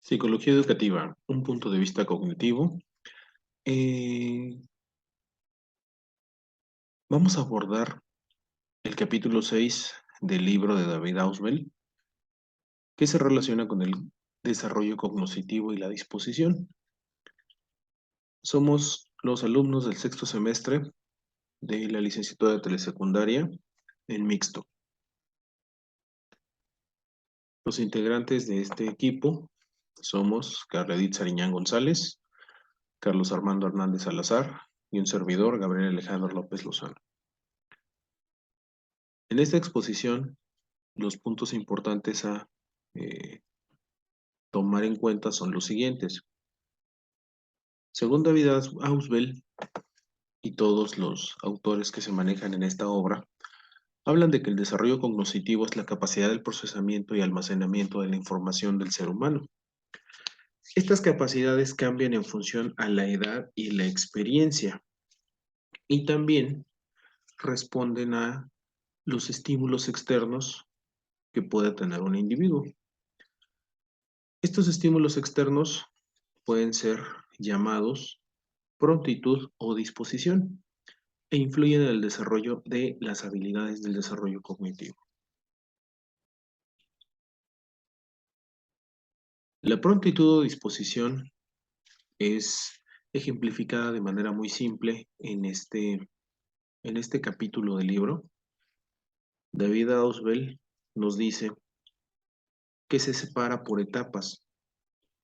Psicología educativa, un punto de vista cognitivo. Eh, Vamos a abordar el capítulo 6 del libro de David Ausubel, que se relaciona con el desarrollo cognitivo y la disposición. Somos los alumnos del sexto semestre de la licenciatura de telesecundaria en mixto. Los integrantes de este equipo somos Carla Edith Sariñán González, Carlos Armando Hernández Salazar y un servidor, Gabriel Alejandro López Lozano. En esta exposición, los puntos importantes a eh, tomar en cuenta son los siguientes. Según David Ausubel y todos los autores que se manejan en esta obra, hablan de que el desarrollo cognitivo es la capacidad del procesamiento y almacenamiento de la información del ser humano. Estas capacidades cambian en función a la edad y la experiencia y también responden a los estímulos externos que pueda tener un individuo. Estos estímulos externos pueden ser llamados prontitud o disposición e influyen en el desarrollo de las habilidades del desarrollo cognitivo. La prontitud o disposición es ejemplificada de manera muy simple en este capítulo del libro. David Ausubel nos dice que se separa por etapas,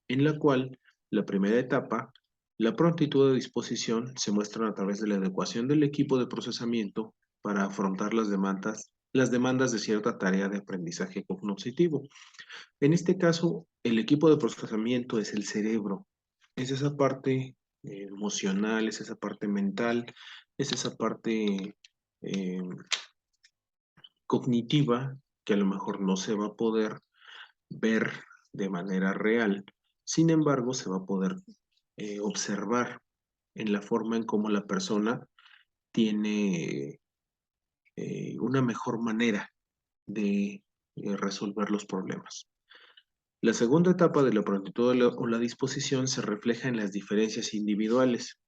en la cual la primera etapa, la prontitud de disposición, se muestra a través de la adecuación del equipo de procesamiento para afrontar las demandas de cierta tarea de aprendizaje cognitivo. En este caso, el equipo de procesamiento es el cerebro, es esa parte emocional, es esa parte mental, es esa parte eh, cognitiva que a lo mejor no se va a poder ver de manera real. Sin embargo, se va a poder observar en la forma en cómo la persona tiene una mejor manera de resolver los problemas. La segunda etapa de la prontitud o la disposición se refleja en las diferencias individuales,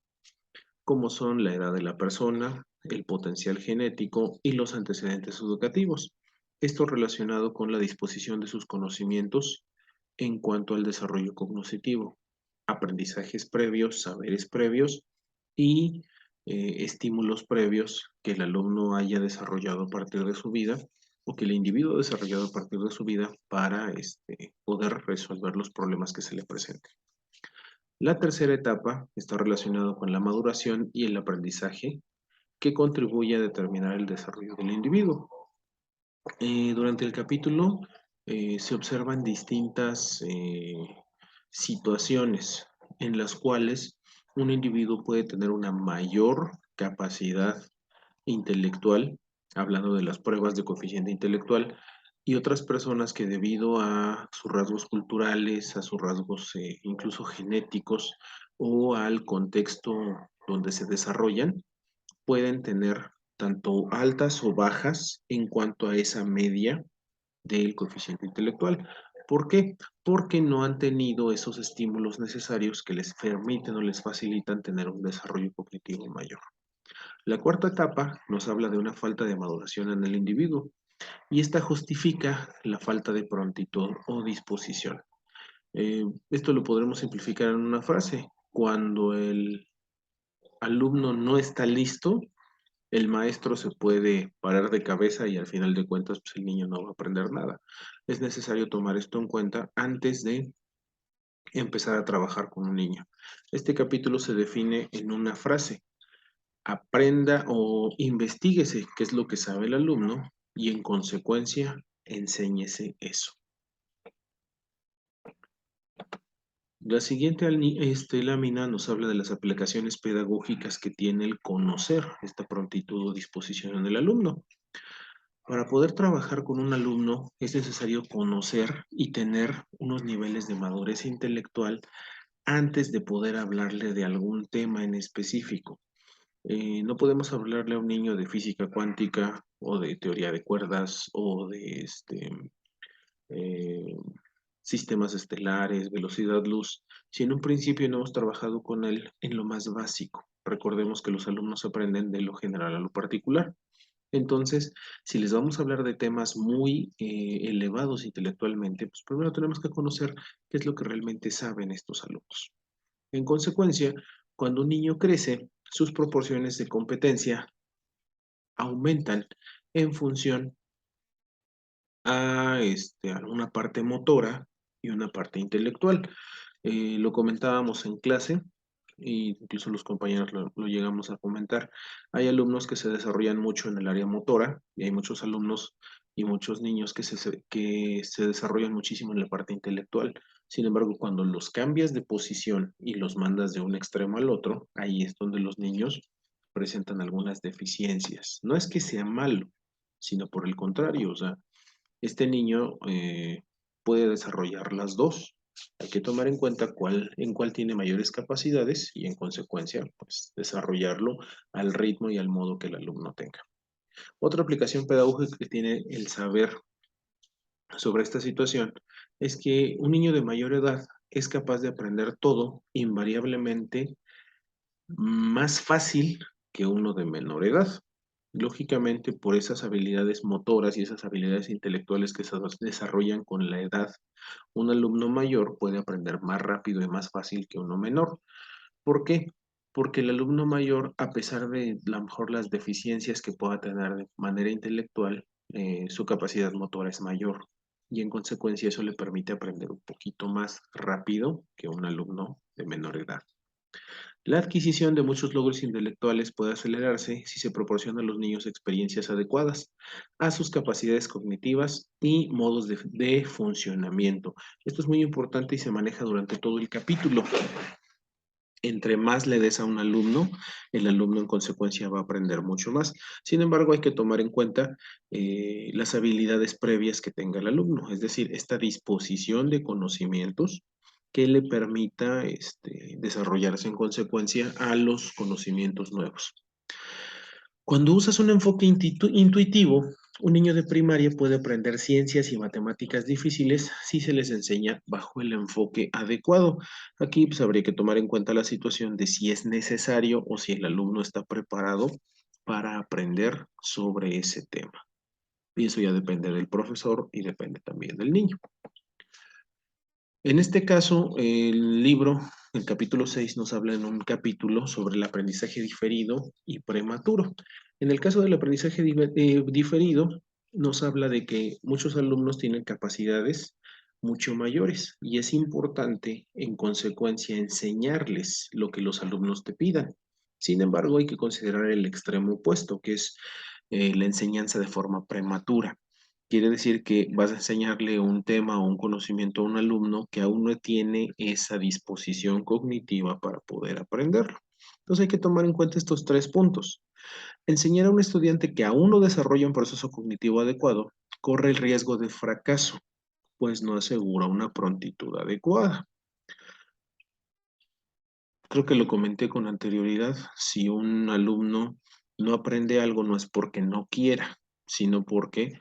como son la edad de la persona, el potencial genético y los antecedentes educativos. Esto relacionado con la disposición de sus conocimientos en cuanto al desarrollo cognitivo, aprendizajes previos, saberes previos y estímulos previos que el alumno haya desarrollado a partir de su vida o que el individuo ha desarrollado a partir de su vida para poder resolver los problemas que se le presenten. La tercera etapa está relacionada con la maduración y el aprendizaje que contribuye a determinar el desarrollo del individuo. Durante el capítulo se observan distintas situaciones en las cuales un individuo puede tener una mayor capacidad intelectual, hablando de las pruebas de coeficiente intelectual, y otras personas que debido a sus rasgos culturales, a sus rasgos incluso genéticos o al contexto donde se desarrollan, pueden tener tanto altas o bajas en cuanto a esa media del coeficiente intelectual. ¿Por qué? Porque no han tenido esos estímulos necesarios que les permiten o les facilitan tener un desarrollo cognitivo mayor. La cuarta etapa nos habla de una falta de maduración en el individuo y esta justifica la falta de prontitud o disposición. Esto lo podremos simplificar en una frase. Cuando el alumno no está listo, el maestro se puede parar de cabeza y al final de cuentas pues el niño no va a aprender nada. Es necesario tomar esto en cuenta antes de empezar a trabajar con un niño. Este capítulo se define en una frase: aprenda o investíguese qué es lo que sabe el alumno y en consecuencia enséñese eso. La siguiente lámina nos habla de las aplicaciones pedagógicas que tiene el conocer esta prontitud o disposición en el alumno. Para poder trabajar con un alumno es necesario conocer y tener unos niveles de madurez intelectual antes de poder hablarle de algún tema en específico. No podemos hablarle a un niño de física cuántica o de teoría de cuerdas o de eh, sistemas estelares, velocidad luz, si en un principio no hemos trabajado con él en lo más básico? Recordemos que los alumnos aprenden de lo general a lo particular. Entonces, si les vamos a hablar de temas muy elevados intelectualmente, pues primero tenemos que conocer qué es lo que realmente saben estos alumnos. En consecuencia, cuando un niño crece, sus proporciones de competencia aumentan en función a una parte motora y una parte intelectual. Lo comentábamos en clase, e incluso los compañeros lo llegamos a comentar. Hay alumnos que se desarrollan mucho en el área motora y hay muchos alumnos y muchos niños que se desarrollan muchísimo en la parte intelectual. Sin embargo, cuando los cambias de posición y los mandas de un extremo al otro, ahí es donde los niños presentan algunas deficiencias. No es que sea malo, sino por el contrario, o sea, este niño puede desarrollar las dos. Hay que tomar en cuenta en cuál tiene mayores capacidades y en consecuencia, pues desarrollarlo al ritmo y al modo que el alumno tenga. Otra aplicación pedagógica que tiene el saber sobre esta situación es que un niño de mayor edad es capaz de aprender todo invariablemente más fácil que uno de menor edad. Lógicamente, por esas habilidades motoras y esas habilidades intelectuales que se desarrollan con la edad, un alumno mayor puede aprender más rápido y más fácil que uno menor. ¿Por qué? Porque el alumno mayor, a pesar de a lo mejor las deficiencias que pueda tener de manera intelectual, su capacidad motora es mayor y en consecuencia eso le permite aprender un poquito más rápido que un alumno de menor edad. La adquisición de muchos logros intelectuales puede acelerarse si se proporciona a los niños experiencias adecuadas a sus capacidades cognitivas y modos de funcionamiento. Esto es muy importante y se maneja durante todo el capítulo. Entre más le des a un alumno, el alumno en consecuencia va a aprender mucho más. Sin embargo, hay que tomar en cuenta las habilidades previas que tenga el alumno, es decir, esta disposición de conocimientos que le permita desarrollarse en consecuencia a los conocimientos nuevos. Cuando usas un enfoque intuitivo, un niño de primaria puede aprender ciencias y matemáticas difíciles si se les enseña bajo el enfoque adecuado. Aquí pues, habría que tomar en cuenta la situación de si es necesario o si el alumno está preparado para aprender sobre ese tema. Y eso ya depende del profesor y depende también del niño. En este caso, el libro, el capítulo 6, nos habla en un capítulo sobre el aprendizaje diferido y prematuro. En el caso del aprendizaje diferido, nos habla de que muchos alumnos tienen capacidades mucho mayores y es importante, en consecuencia, enseñarles lo que los alumnos te pidan. Sin embargo, hay que considerar el extremo opuesto, que es la enseñanza de forma prematura. Quiere decir que vas a enseñarle un tema o un conocimiento a un alumno que aún no tiene esa disposición cognitiva para poder aprenderlo. Entonces hay que tomar en cuenta estos tres puntos. Enseñar a un estudiante que aún no desarrolla un proceso cognitivo adecuado corre el riesgo de fracaso, pues no asegura una prontitud adecuada. Creo que lo comenté con anterioridad. Si un alumno no aprende algo, no es porque no quiera, sino porque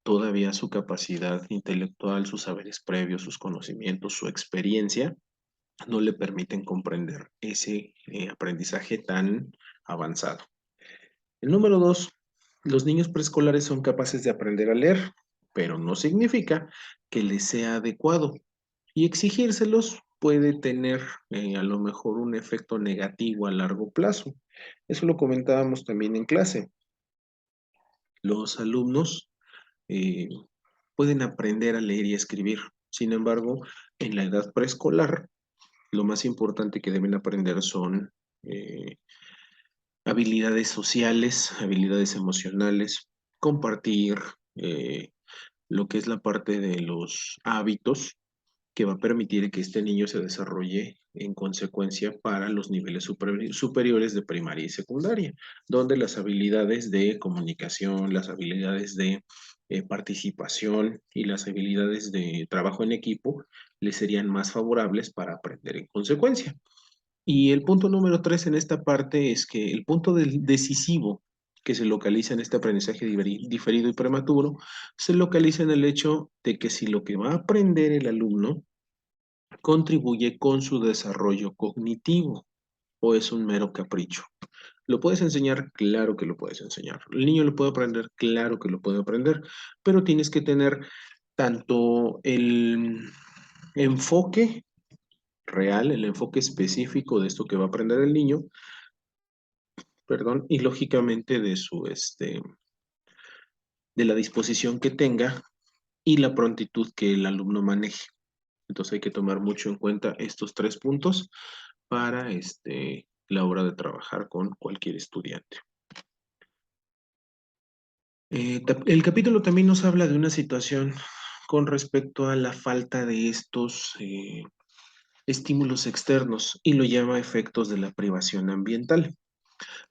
todavía su capacidad intelectual, sus saberes previos, sus conocimientos, su experiencia, no le permiten comprender ese aprendizaje tan avanzado. El número dos, los niños preescolares son capaces de aprender a leer, pero no significa que les sea adecuado. Y exigírselos puede tener a lo mejor un efecto negativo a largo plazo. Eso lo comentábamos también en clase. Los alumnos eh, pueden aprender a leer y escribir. Sin embargo, en la edad preescolar, lo más importante que deben aprender son habilidades sociales, habilidades emocionales, compartir, eh, lo que es la parte de los hábitos que va a permitir que este niño se desarrolle en consecuencia para los niveles superiores de primaria y secundaria, donde las habilidades de comunicación, las habilidades de participación y las habilidades de trabajo en equipo le serían más favorables para aprender en consecuencia. Y el punto número tres en esta parte es que el punto decisivo que se localiza en este aprendizaje diferido y prematuro, se localiza en el hecho de que si lo que va a aprender el alumno contribuye con su desarrollo cognitivo o es un mero capricho. ¿Lo puedes enseñar? Claro que lo puedes enseñar. ¿El niño lo puede aprender? Claro que lo puede aprender, pero tienes que tener tanto el enfoque real, el enfoque específico de esto que va a aprender el niño, perdón, y lógicamente de de la disposición que tenga y la prontitud que el alumno maneje. Entonces hay que tomar mucho en cuenta estos tres puntos para la hora de trabajar con cualquier estudiante. El capítulo también nos habla de una situación con respecto a la falta de estos estímulos externos y lo llama efectos de la privación ambiental.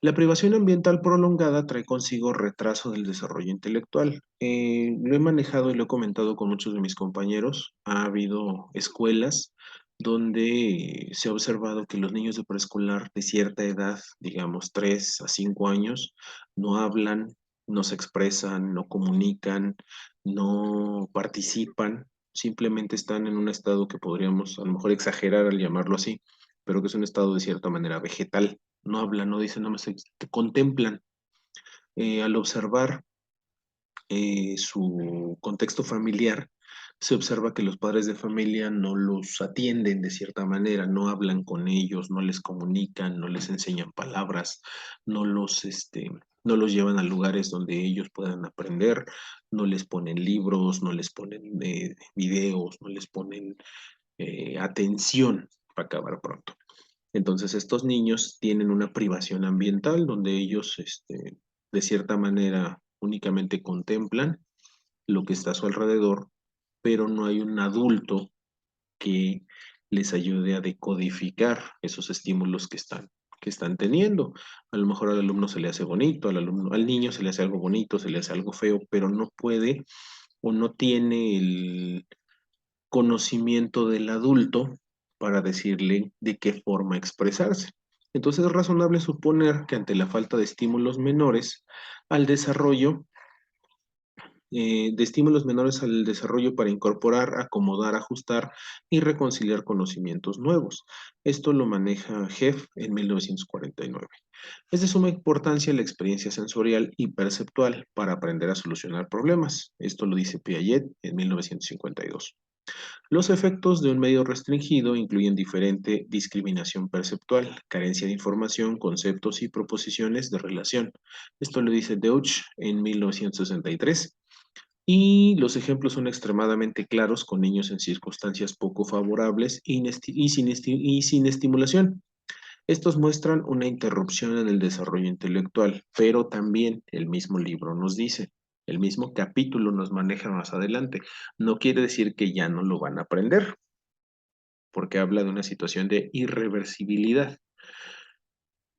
La privación ambiental prolongada trae consigo retraso del desarrollo intelectual. Lo he manejado y lo he comentado con muchos de mis compañeros. Ha habido escuelas donde se ha observado que los niños de preescolar de cierta edad, digamos 3 a 5 años, no hablan, no se expresan, no comunican, no participan, simplemente están en un estado que podríamos a lo mejor exagerar al llamarlo así, pero que es un estado de cierta manera vegetal. No hablan, no dicen, nada más te contemplan. Al observar su contexto familiar, se observa que los padres de familia no los atienden de cierta manera, no hablan con ellos, no les comunican, no les enseñan palabras, no no los llevan a lugares donde ellos puedan aprender, no les ponen libros, no les ponen videos, no les ponen atención para acabar pronto. Entonces, estos niños tienen una privación ambiental donde ellos, de cierta manera, únicamente contemplan lo que está a su alrededor, pero no hay un adulto que les ayude a decodificar esos estímulos que están teniendo. A lo mejor al alumno se le hace bonito, al niño se le hace algo bonito, se le hace algo feo, pero no puede o no tiene el conocimiento del adulto para decirle de qué forma expresarse. Entonces es razonable suponer que ante la falta de estímulos menores al desarrollo, al desarrollo para incorporar, acomodar, ajustar y reconciliar conocimientos nuevos. Esto lo maneja Heff en 1949. Es de suma importancia la experiencia sensorial y perceptual para aprender a solucionar problemas. Esto lo dice Piaget en 1952. Los efectos de un medio restringido incluyen diferente discriminación perceptual, carencia de información, conceptos y proposiciones de relación. Esto lo dice Deutsch en 1963. Y los ejemplos son extremadamente claros con niños en circunstancias poco favorables y sin estimulación. Estos muestran una interrupción en el desarrollo intelectual, pero también el mismo libro nos dice, el mismo capítulo nos maneja más adelante. No quiere decir que ya no lo van a aprender, porque habla de una situación de irreversibilidad,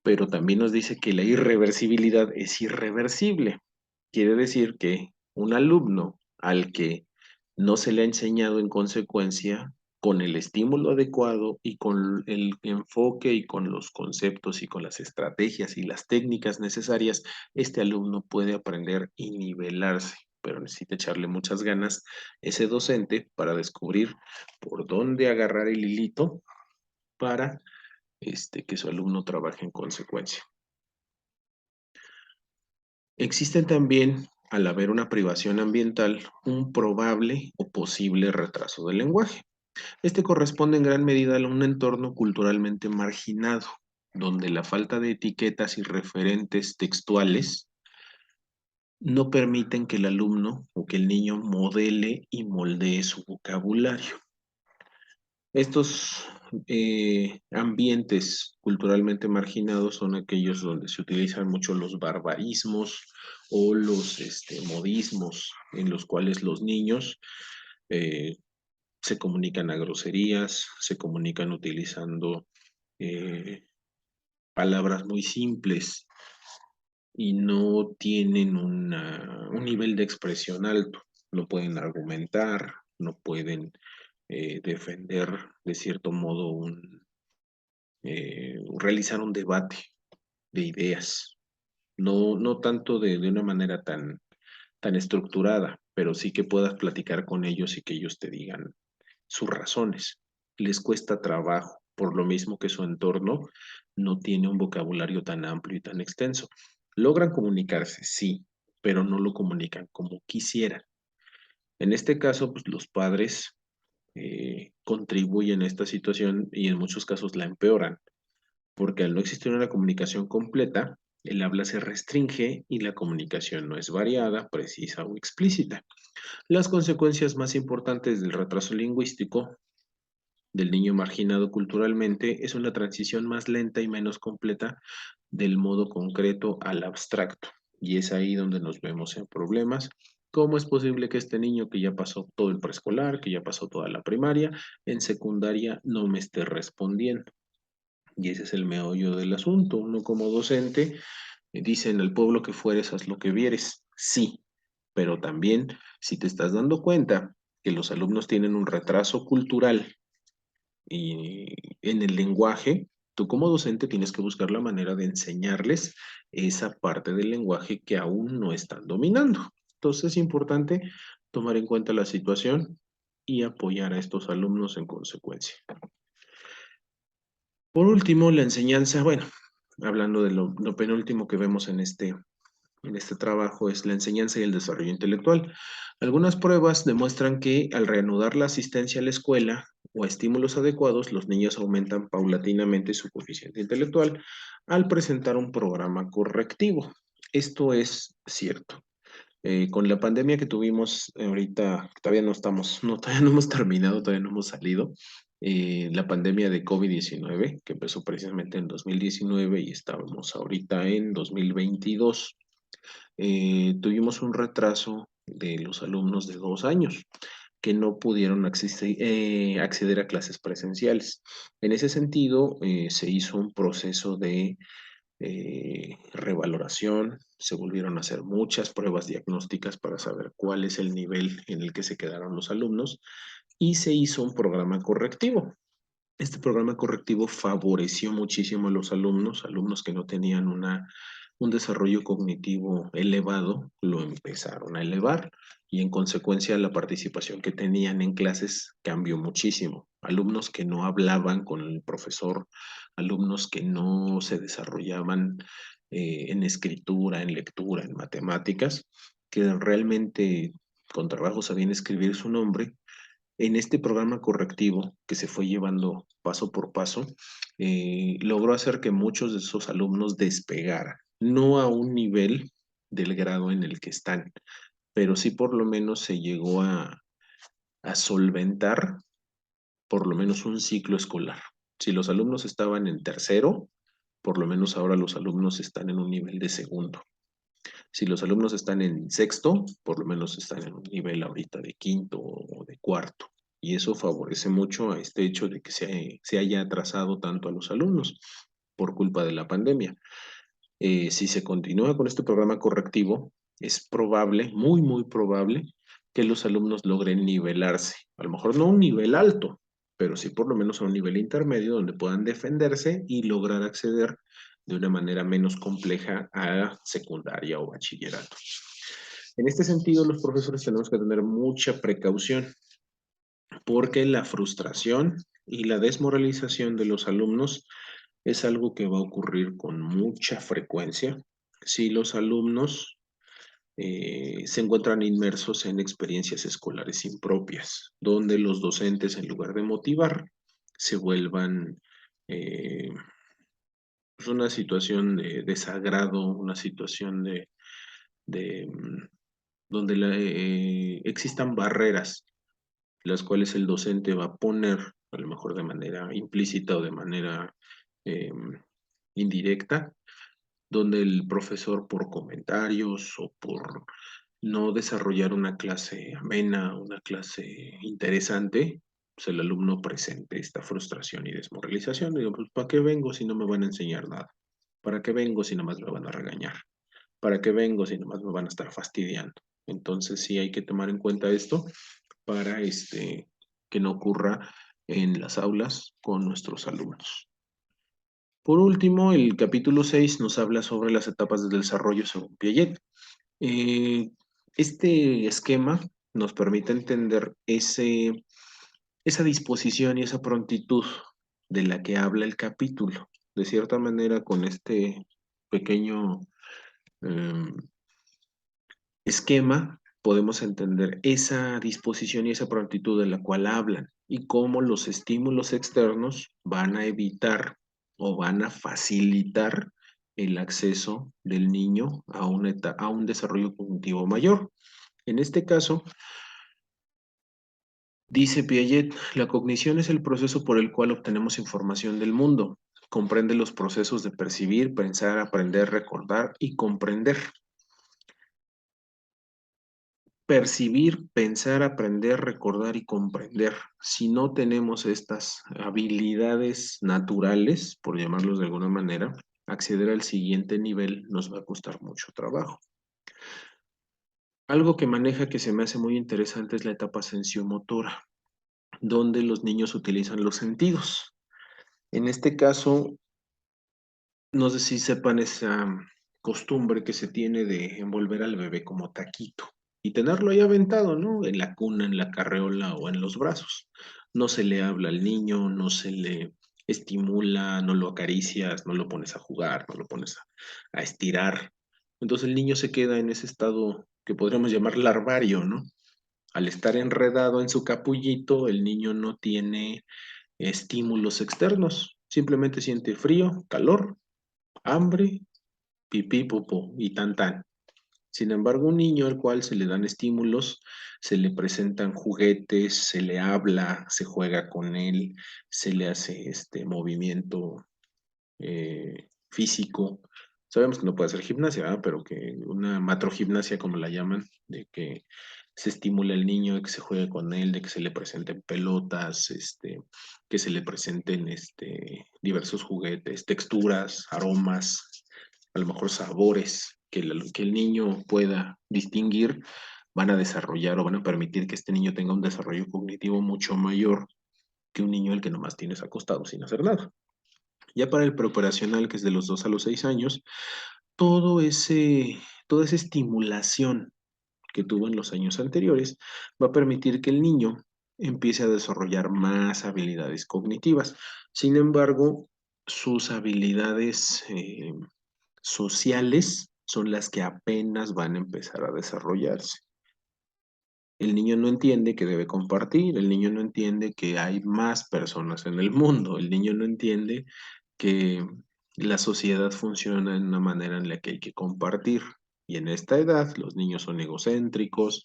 pero también nos dice que la irreversibilidad es irreversible. Quiere decir que un alumno al que no se le ha enseñado en consecuencia, con el estímulo adecuado y con el enfoque y con los conceptos y con las estrategias y las técnicas necesarias, este alumno puede aprender y nivelarse, pero necesita echarle muchas ganas ese docente para descubrir por dónde agarrar el hilito para que su alumno trabaje en consecuencia. Existen también, al haber una privación ambiental, un probable o posible retraso del lenguaje. Este corresponde en gran medida a un entorno culturalmente marginado, donde la falta de etiquetas y referentes textuales no permiten que el alumno o que el niño modele y moldee su vocabulario. Estos ambientes culturalmente marginados son aquellos donde se utilizan mucho los barbarismos o los modismos en los cuales los niños eh, se comunican a groserías, se comunican utilizando eh, palabras muy simples y no tienen un nivel de expresión alto. No pueden argumentar, no pueden defender de cierto modo realizar un debate de ideas. no tanto de una manera tan estructurada, pero sí que puedas platicar con ellos y que ellos te digan sus razones. Les cuesta trabajo, por lo mismo que su entorno no tiene un vocabulario tan amplio y tan extenso. Logran comunicarse, sí, pero no lo comunican como quisieran. En este caso, pues los padres contribuyen a esta situación y en muchos casos la empeoran, porque al no existir una comunicación completa, el habla se restringe y la comunicación no es variada, precisa o explícita. Las consecuencias más importantes del retraso lingüístico del niño marginado culturalmente es una transición más lenta y menos completa del modo concreto al abstracto. Y es ahí donde nos vemos en problemas. ¿Cómo es posible que este niño que ya pasó todo el preescolar, que ya pasó toda la primaria, en secundaria no me esté respondiendo? Y ese es el meollo del asunto. Uno como docente dicen al pueblo que fueres, haz lo que vieres. Sí, pero también si te estás dando cuenta que los alumnos tienen un retraso cultural y en el lenguaje, tú como docente tienes que buscar la manera de enseñarles esa parte del lenguaje que aún no están dominando. Entonces es importante tomar en cuenta la situación y apoyar a estos alumnos en consecuencia. Por último, la enseñanza, bueno, hablando de lo penúltimo que vemos en este trabajo es la enseñanza y el desarrollo intelectual. Algunas pruebas demuestran que al reanudar la asistencia a la escuela o a estímulos adecuados, los niños aumentan paulatinamente su coeficiente intelectual al presentar un programa correctivo. Esto es cierto. Con la pandemia que tuvimos ahorita, todavía no estamos, no, todavía no hemos terminado, todavía no hemos salido. La pandemia de COVID-19, que empezó precisamente en 2019 y estábamos ahorita en 2022, tuvimos un retraso de los alumnos de 2 años que no pudieron acceder a clases presenciales. En ese sentido, se hizo un proceso de revaloración, se volvieron a hacer muchas pruebas diagnósticas para saber cuál es el nivel en el que se quedaron los alumnos y se hizo un programa correctivo. Este programa correctivo favoreció muchísimo a los alumnos, alumnos que no tenían un desarrollo cognitivo elevado, lo empezaron a elevar y en consecuencia la participación que tenían en clases cambió muchísimo. Alumnos que no hablaban con el profesor, alumnos que no se desarrollaban en escritura, en lectura, en matemáticas, que realmente con trabajo sabían escribir su nombre en este programa correctivo que se fue llevando paso por paso, logró hacer que muchos de esos alumnos despegaran, no a un nivel del grado en el que están, pero sí por lo menos se llegó a solventar por lo menos un ciclo escolar. Si los alumnos estaban en tercero, por lo menos ahora los alumnos están en un nivel de segundo. Si los alumnos están en sexto, por lo menos están en un nivel ahorita de quinto o de cuarto. Y eso favorece mucho a este hecho de que se haya atrasado tanto a los alumnos por culpa de la pandemia. Si se continúa con este programa correctivo, es probable, muy, muy probable, que los alumnos logren nivelarse. A lo mejor no a un nivel alto, pero sí por lo menos a un nivel intermedio donde puedan defenderse y lograr acceder de una manera menos compleja a secundaria o bachillerato. En este sentido, los profesores tenemos que tener mucha precaución porque la frustración y la desmoralización de los alumnos es algo que va a ocurrir con mucha frecuencia si los alumnos se encuentran inmersos en experiencias escolares impropias, donde los docentes, en lugar de motivar, se vuelvan eh, pues una situación de desagrado, una situación de donde existan barreras, las cuales el docente va a poner, a lo mejor de manera implícita o de manera eh, indirecta, donde el profesor por comentarios o por no desarrollar una clase amena, una clase interesante, pues el alumno presente esta frustración y desmoralización. Digo, pues ¿para qué vengo si no me van a enseñar nada? ¿Para qué vengo si nomás me van a regañar? ¿Para qué vengo si nomás me van a estar fastidiando? Entonces sí hay que tomar en cuenta esto para que no ocurra en las aulas con nuestros alumnos. Por último, el capítulo 6 nos habla sobre las etapas del desarrollo según Piaget. Eh, este esquema nos permite entender esa disposición y esa prontitud de la que habla el capítulo. De cierta manera, con este pequeño em, esquema, podemos entender esa disposición y esa prontitud de la cual hablan y cómo los estímulos externos van a evitar o van a facilitar el acceso del niño a a un desarrollo cognitivo mayor. En este caso, dice Piaget, la cognición es el proceso por el cual obtenemos información del mundo. Comprende los procesos de percibir, pensar, aprender, recordar y comprender. Percibir, pensar, aprender, recordar y comprender. Si no tenemos estas habilidades naturales, por llamarlos de alguna manera, acceder al siguiente nivel nos va a costar mucho trabajo. Algo que maneja que se me hace muy interesante es la etapa sensiomotora, donde los niños utilizan los sentidos. En este caso, no sé si sepan esa costumbre que se tiene de envolver al bebé como taquito y tenerlo ahí aventado, ¿no? En la cuna, en la carreola o en los brazos. No se le habla al niño, no se le estimula, no lo acaricias, no lo pones a jugar, no lo pones a estirar. Entonces el niño se queda en ese estado que podríamos llamar larvario, ¿no? Al estar enredado en su capullito, el niño no tiene estímulos externos, simplemente siente frío, calor, hambre, pipí, popó y tan tan. Sin embargo, un niño al cual se le dan estímulos, se le presentan juguetes, se le habla, se juega con él, se le hace este movimiento físico. Sabemos que no puede hacer gimnasia, ¿verdad? Pero que una matrogimnasia, como la llaman, de que se estimula al niño, de que se juegue con él, de que se le presenten pelotas, que se le presenten diversos juguetes, texturas, aromas, a lo mejor sabores que el niño pueda distinguir, van a desarrollar o van a permitir que este niño tenga un desarrollo cognitivo mucho mayor que un niño el que nomás tienes acostado sin hacer nada. Ya para el preoperacional, que es de los 2 a los 6 años, todo toda esa estimulación que tuvo en los años anteriores va a permitir que el niño empiece a desarrollar más habilidades cognitivas. Sin embargo, sus habilidades sociales son las que apenas van a empezar a desarrollarse. El niño no entiende que debe compartir, el niño no entiende que hay más personas en el mundo, el niño no entiende que la sociedad funciona en una manera en la que hay que compartir. Y en esta edad los niños son egocéntricos,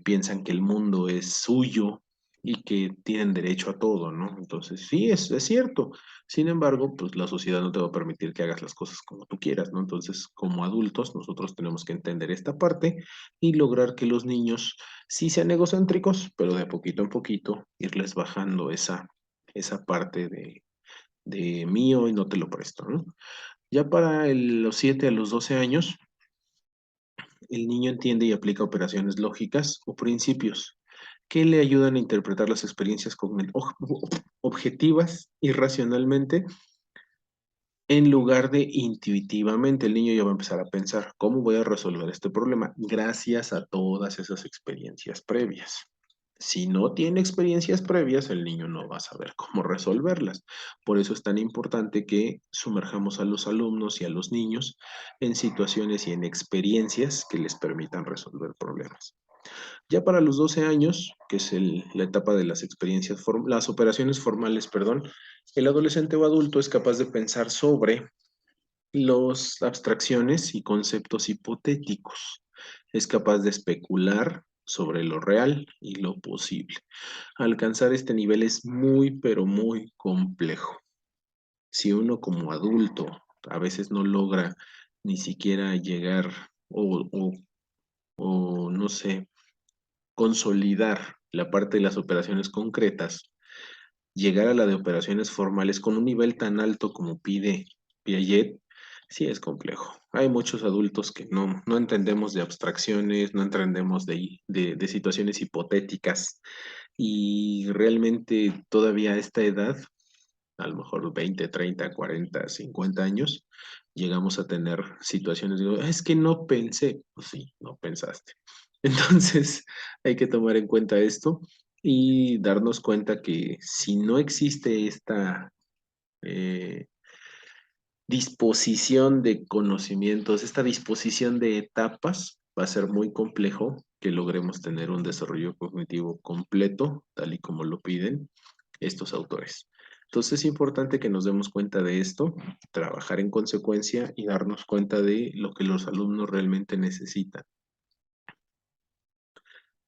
piensan que el mundo es suyo y que tienen derecho a todo, ¿no? Entonces, sí, es cierto. Sin embargo, pues la sociedad no te va a permitir que hagas las cosas como tú quieras, ¿no? Entonces, como adultos, nosotros tenemos que entender esta parte y lograr que los niños sí sean egocéntricos, pero de poquito en poquito irles bajando esa parte de mío y no te lo presto, ¿no? Ya para los 7 a los 12 años, el niño entiende y aplica operaciones lógicas o principios que le ayudan a interpretar las experiencias objetivas y racionalmente en lugar de intuitivamente. El niño ya va a empezar a pensar, ¿cómo voy a resolver este problema? Gracias a todas esas experiencias previas. Si no tiene experiencias previas, el niño no va a saber cómo resolverlas. Por eso es tan importante que sumerjamos a los alumnos y a los niños en situaciones y en experiencias que les permitan resolver problemas. Ya para los 12 años, que es la etapa de las experiencias, las operaciones formales, perdón, el adolescente o adulto es capaz de pensar sobre las abstracciones y conceptos hipotéticos. Es capaz de especular sobre lo real y lo posible. Alcanzar este nivel es muy, pero muy complejo. Si uno como adulto a veces no logra ni siquiera llegar o no sé, consolidar la parte de las operaciones concretas, llegar a la de operaciones formales con un nivel tan alto como pide Piaget, sí es complejo. Hay muchos adultos que no entendemos de abstracciones, no entendemos de situaciones hipotéticas y realmente todavía a esta edad a lo mejor 20, 30, 40, 50 años, llegamos a tener situaciones, digo, es que no pensé, pues sí, no pensaste. Entonces, hay que tomar en cuenta esto y darnos cuenta que si no existe esta eh, disposición de conocimientos, esta disposición de etapas, va a ser muy complejo que logremos tener un desarrollo cognitivo completo, tal y como lo piden estos autores. Entonces es importante que nos demos cuenta de esto, trabajar en consecuencia y darnos cuenta de lo que los alumnos realmente necesitan.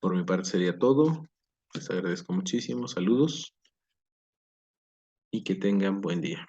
Por mi parte sería todo. Les agradezco muchísimo. Saludos y que tengan buen día.